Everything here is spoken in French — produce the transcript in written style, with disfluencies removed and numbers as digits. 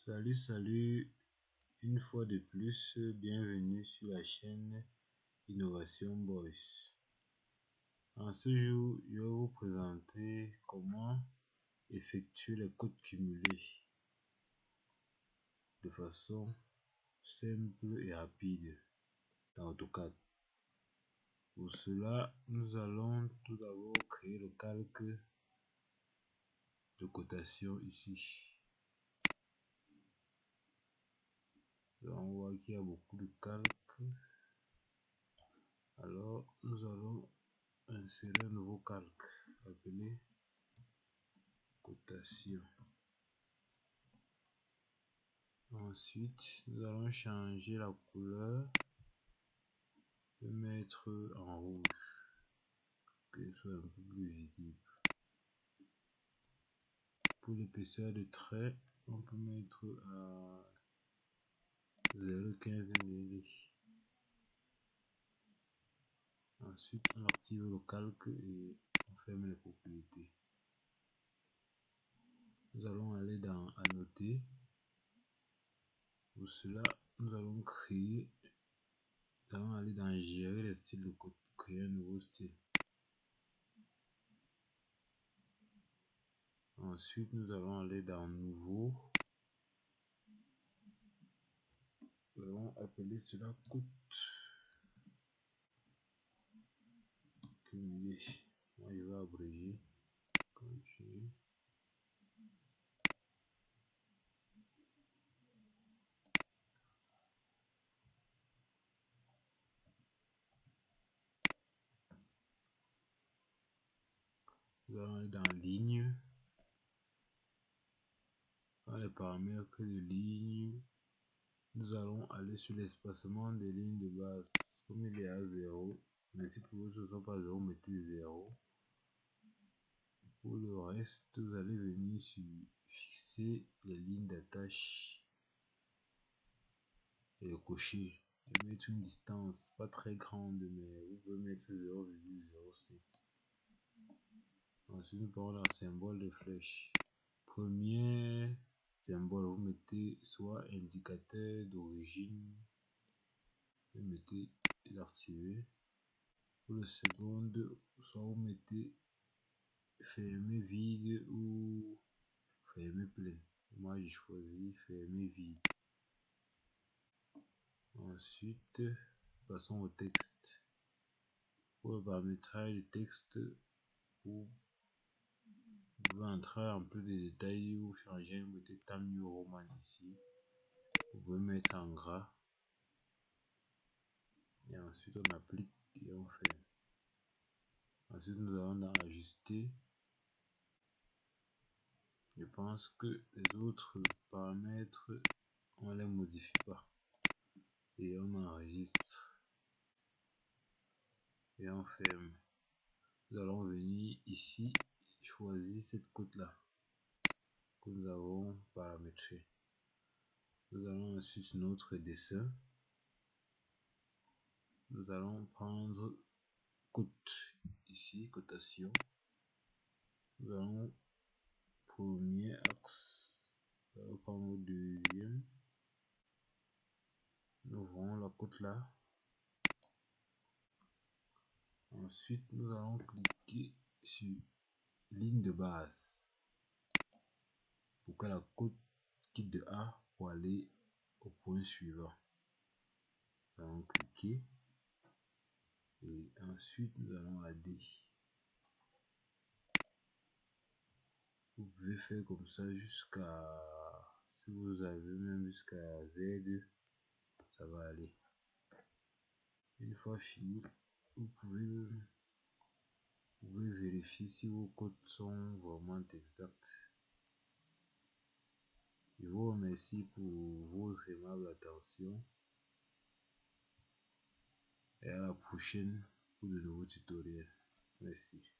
Salut, une fois de plus, bienvenue sur la chaîne Innovation Boys. En ce jour, je vais vous présenter comment effectuer les codes cumulés de façon simple et rapide dans AutoCAD. Pour cela, nous allons tout d'abord créer le calque de cotation ici. On voit qu'il y a beaucoup de calques. Alors, nous allons insérer un nouveau calque appelé cotation. Ensuite, nous allons changer la couleur et mettre en rouge, que ce soit un peu plus visible. Pour l'épaisseur de trait, on peut mettre à 0,15 mm. Ensuite, on active le calque et on ferme les propriétés. Nous allons aller dans Annoter. Pour cela, nous allons aller dans Gérer les styles de code pour créer un nouveau style. Ensuite, nous allons aller dans Nouveau. Nous allons appeler cela code cumulé. Moi, je vais abréger. Continue. Nous allons aller dans Ligne. Dans les paramètres de ligne, nous allons aller sur l'espacement des lignes de base. Comme il est à 0, mais si pour vous ce ne sont pas 0, mettez 0. Pour le reste, vous allez venir sur fixer les lignes d'attache et le cocher. Et mettre une distance pas très grande, mais vous pouvez mettre 0,07. Ensuite, nous prenons le symbole de flèche. Premier symbole, vous mettez soit indicateur d'origine, vous mettez l'artivé. Pour le second, soit vous mettez fermé vide ou fermé plein. Moi, j'ai choisi fermé vide. Ensuite, passons au texte. Pour le paramétrage du texte, vous pouvez entrer en plus de détails ou changer, vous mettez Times New Roman ici. Vous pouvez mettre en gras. Et ensuite, on applique et on ferme. Ensuite, nous allons ajuster. Je pense que les autres paramètres, on les modifie pas. Et on enregistre. Et on ferme. Nous allons venir ici, choisir cette côte là que nous avons paramétré. Nous allons ensuite sur notre dessin. Nous allons prendre côte ici, cotation. Nous allons premier axe. Nous allons prendre le deuxième. Nous ouvrons la côte là. Ensuite, nous allons cliquer sur ligne de base pour que la côte quitte de A pour aller au point suivant. Nous allons cliquer et ensuite nous allons à D. Vous pouvez faire comme ça jusqu'à, si vous avez même jusqu'à Z, ça va aller. Une fois fini, vous pouvez vérifier si vos codes sont vraiment exacts. Je vous remercie pour votre aimable attention et à la prochaine pour de nouveaux tutoriels. Merci.